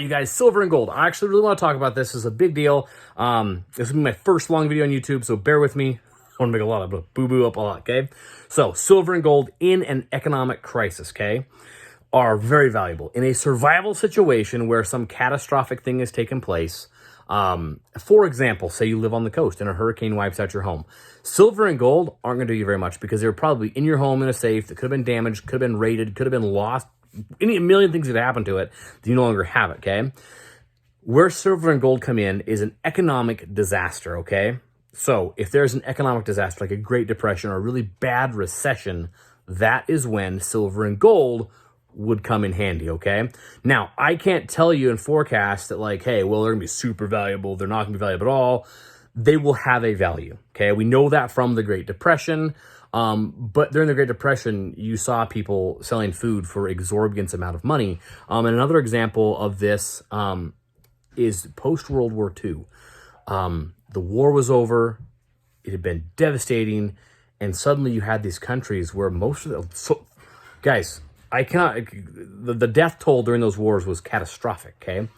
You guys, silver and gold. I actually really want to talk about this. This is a big deal. This will be my first long video on YouTube, so bear with me. I want to make a lot of boo-boo up a lot, okay? So, silver and gold in an economic crisis, okay, are very valuable. In a survival situation where some catastrophic thing has taken place, for example, say you live on the coast and a hurricane wipes out your home. Silver and gold aren't going to do you very much because they're probably in your home in a safe that could have been damaged, could have been raided, could have been lost. A million things that happen to it that you no longer have it, okay? Where silver and gold come in is an economic disaster, okay? So if there's an economic disaster like a Great Depression or a really bad recession, that is when silver and gold would come in handy, okay? Now, I can't tell you and forecast that like, hey, well, they're gonna be super valuable, they're not gonna be valuable at all. They will have a value, okay? We know that from the Great Depression. But during the Great Depression, you saw people selling food for exorbitant amount of money. And another example of this is post-World War II. The war was over. It had been devastating. And suddenly you had these countries where most of the... guys, I cannot... The death toll during those wars was catastrophic, okay?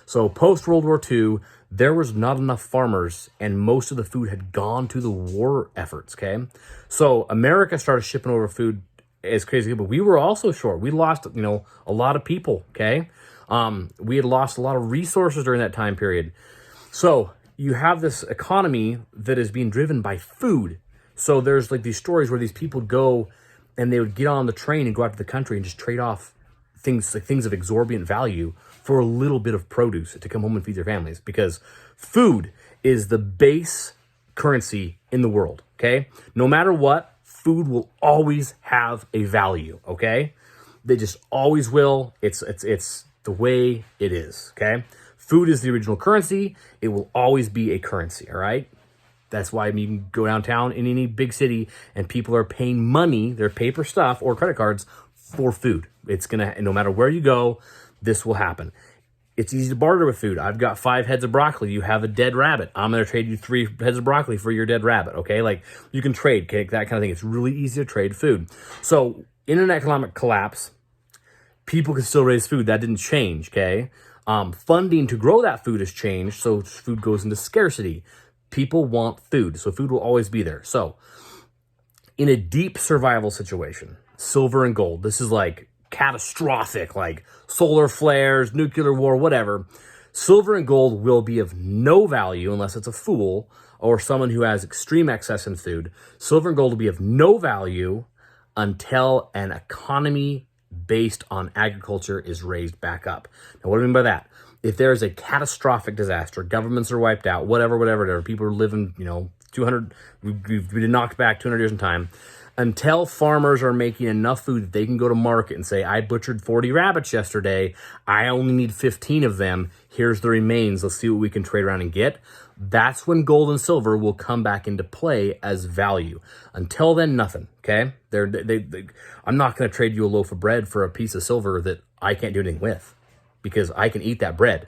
So post-World War II, there was not enough farmers and most of the food had gone to the war efforts, okay? So America started shipping over food as crazy, but we were also short. We lost, a lot of people, okay? We had lost a lot of resources during that time period. So you have this economy that is being driven by food. So there's like these stories where these people go and they would get on the train and go out to the country and just trade off things of exorbitant value for a little bit of produce to come home and feed their families, because food is the base currency in the world, okay? No matter what, food will always have a value, okay? They just always will. It's the way it is, okay? Food is the original currency. It will always be a currency, all right? That's why you can go downtown in any big city and people are paying money, their paper stuff or credit cards, for food. It's gonna, no matter where you go, this will happen. It's easy to barter with food. I've got 5 heads of broccoli. You have a dead rabbit. I'm gonna trade you 3 heads of broccoli for your dead rabbit, okay? Like, you can trade, okay? That kind of thing. It's really easy to trade food. So, in an economic collapse, people can still raise food. That didn't change, okay? Funding to grow that food has changed, so food goes into scarcity. People want food, so food will always be there. So, in a deep survival situation, silver and gold, this is like catastrophic, like solar flares, nuclear war, whatever. Silver and gold will be of no value unless it's a fool or someone who has extreme excess in food. Silver and gold will be of no value until an economy based on agriculture is raised back up. Now, what do I mean by that? If there is a catastrophic disaster, governments are wiped out, whatever, people are living, 200, we've been knocked back 200 years in time. Until farmers are making enough food that they can go to market and say, I butchered 40 rabbits yesterday, I only need 15 of them, here's the remains, let's see what we can trade around and get. That's when gold and silver will come back into play as value. Until then, nothing, okay? I'm not gonna trade you a loaf of bread for a piece of silver that I can't do anything with, because I can eat that bread.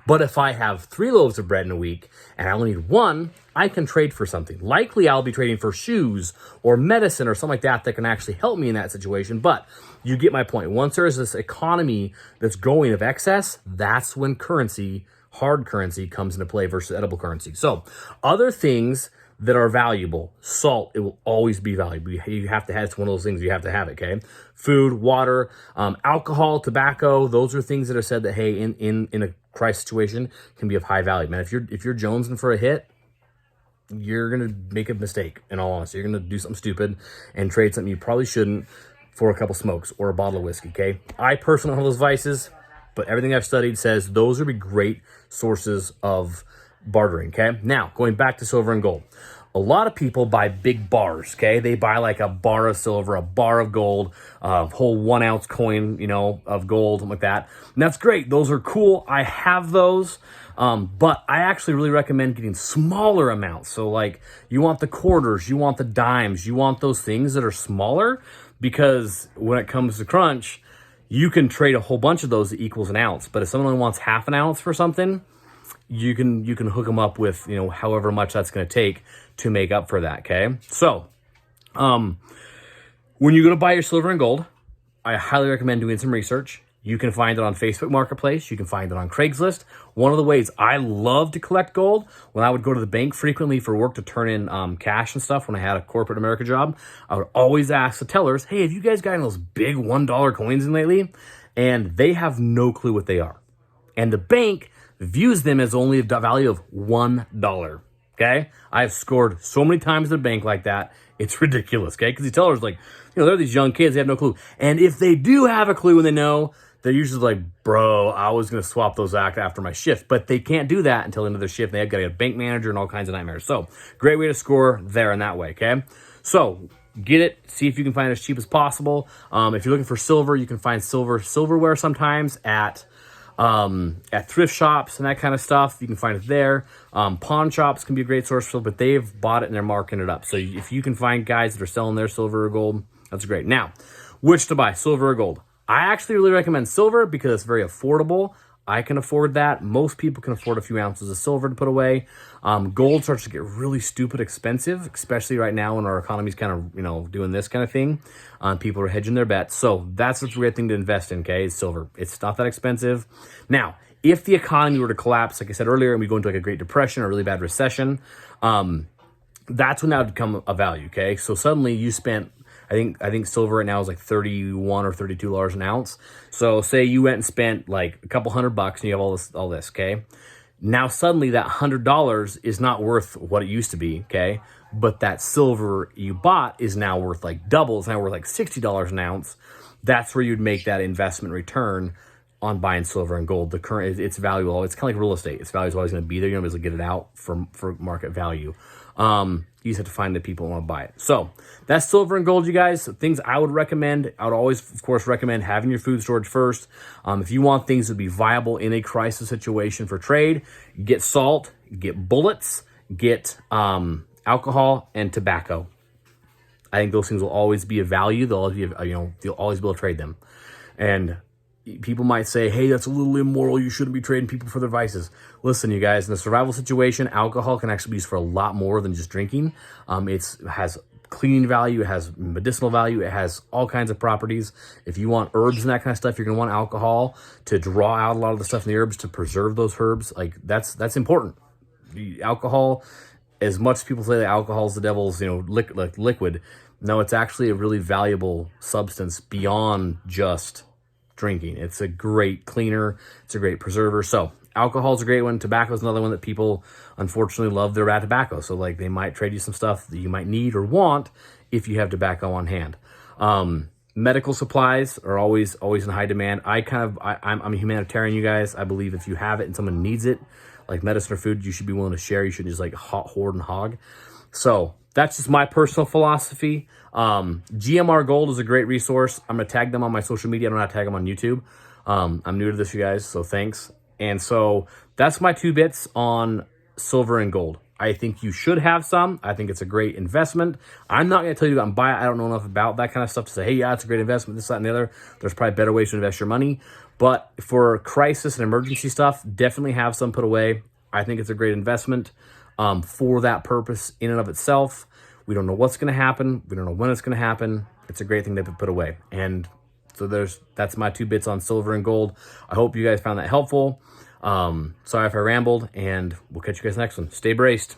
But if I have 3 loaves of bread in a week and I only need 1, I can trade for something. Likely I'll be trading for shoes or medicine or something like that that can actually help me in that situation. But you get my point. Once there is this economy that's growing of excess, that's when currency, hard currency, comes into play versus edible currency. So other things that are valuable, salt, it will always be valuable. You have to have, it's one of those things you have to have it, okay? Food, water, alcohol, tobacco, those are things that are said that, hey, in a crisis situation can be of high value. Man, if you're jonesing for a hit, you're gonna make a mistake, in all honesty. You're gonna do something stupid and trade something you probably shouldn't for a couple smokes or a bottle of whiskey, okay? I personally don't have those vices, but everything I've studied says those would be great sources of bartering, okay? Now, going back to silver and gold. A lot of people buy big bars, okay? They buy like a bar of silver, a bar of gold, a whole 1 ounce coin, of gold, something like that. And that's great. Those are cool. I have those. But I actually really recommend getting smaller amounts. So like you want the quarters, you want the dimes, you want those things that are smaller, because when it comes to crunch, you can trade a whole bunch of those that equals an ounce. But if someone only wants half an ounce for something, you can hook them up with, however much that's going to take to make up for that, okay? So, when you're going to buy your silver and gold, I highly recommend doing some research. You can find it on Facebook Marketplace. You can find it on Craigslist. One of the ways I love to collect gold, when I would go to the bank frequently for work to turn in cash and stuff when I had a corporate America job, I would always ask the tellers, hey, have you guys gotten those big $1 coins in lately? And they have no clue what they are. And the bank views them as only a value of $1. Okay? I've scored so many times at a bank like that. It's ridiculous, okay? Because the tellers, like, they're these young kids, they have no clue. And if they do have a clue and they know, they're usually like, bro, I was going to swap those back after my shift. But they can't do that until the end of their shift. They've got to get a bank manager and all kinds of nightmares. So, great way to score there in that way, okay? So, get it. See if you can find it as cheap as possible. If you're looking for silver, you can find silverware sometimes at thrift shops and that kind of stuff. You can find it there. Pawn shops can be a great source for, but they've bought it and they're marking it up. So if you can find guys that are selling their silver or gold, that's great. Now, which to buy, silver or gold? I actually really recommend silver because it's very affordable. I can afford that. Most people can afford a few ounces of silver to put away. Gold starts to get really stupid expensive, especially right now when our economy's kind of, doing this kind of thing. People are hedging their bets. So that's the great thing to invest in, okay, is silver. It's not that expensive. Now, if the economy were to collapse, like I said earlier, and we go into like a Great Depression or a really bad recession, that's when that would become a value, okay? So suddenly you spent, I think silver right now is like $31 or $32 an ounce. So say you went and spent like a couple $100 and you have all this, okay? Now suddenly that $100 is not worth what it used to be, okay? But that silver you bought is now worth like double. It's now worth like $60 an ounce. That's where you'd make that investment return on buying silver and gold. The current, its value, it's kind of like real estate. Its value is always going to be there. You're going to be able to get it out for market value. You just have to find the people who want to buy it. So that's silver and gold, you guys. Things I would recommend. I would always, of course, recommend having your food storage first. If you want things to be viable in a crisis situation for trade, get salt, get bullets, get alcohol and tobacco. I think those things will always be of value. They'll always be, you'll always be able to trade them. And people might say, hey, that's a little immoral. You shouldn't be trading people for their vices. Listen, you guys, in a survival situation, alcohol can actually be used for a lot more than just drinking. It has cleaning value. It has medicinal value. It has all kinds of properties. If you want herbs and that kind of stuff, you're going to want alcohol to draw out a lot of the stuff in the herbs, to preserve those herbs. Like that's important. Alcohol, as much as people say that alcohol is the devil's, liquid, no, it's actually a really valuable substance beyond just drinking. It's a great cleaner. It's a great preserver. So alcohol is a great one. Tobacco is another one that people unfortunately love their bad tobacco. So like they might trade you some stuff that you might need or want if you have tobacco on hand. Medical supplies are always in high demand. I'm a humanitarian, you guys. I believe if you have it and someone needs it, like medicine or food, you should be willing to share. You shouldn't just like hoard and hog. So that's just my personal philosophy. GMR Gold is a great resource. I'm going to tag them on my social media. I don't know how to tag them on YouTube. I'm new to this, you guys, so thanks. And so that's my 2 bits on silver and gold. I think you should have some. I think it's a great investment. I'm not going to tell you to go out and buy it. I don't know enough about that kind of stuff to say, hey, yeah, it's a great investment, this, that, and the other. There's probably better ways to invest your money. But for crisis and emergency stuff, definitely have some put away. I think it's a great investment for that purpose in and of itself. We don't know what's going to happen. We don't know when it's going to happen. It's a great thing to put away. And so that's my 2 bits on silver and gold. I hope you guys found that helpful. Sorry if I rambled, and we'll catch you guys next one. Stay braced.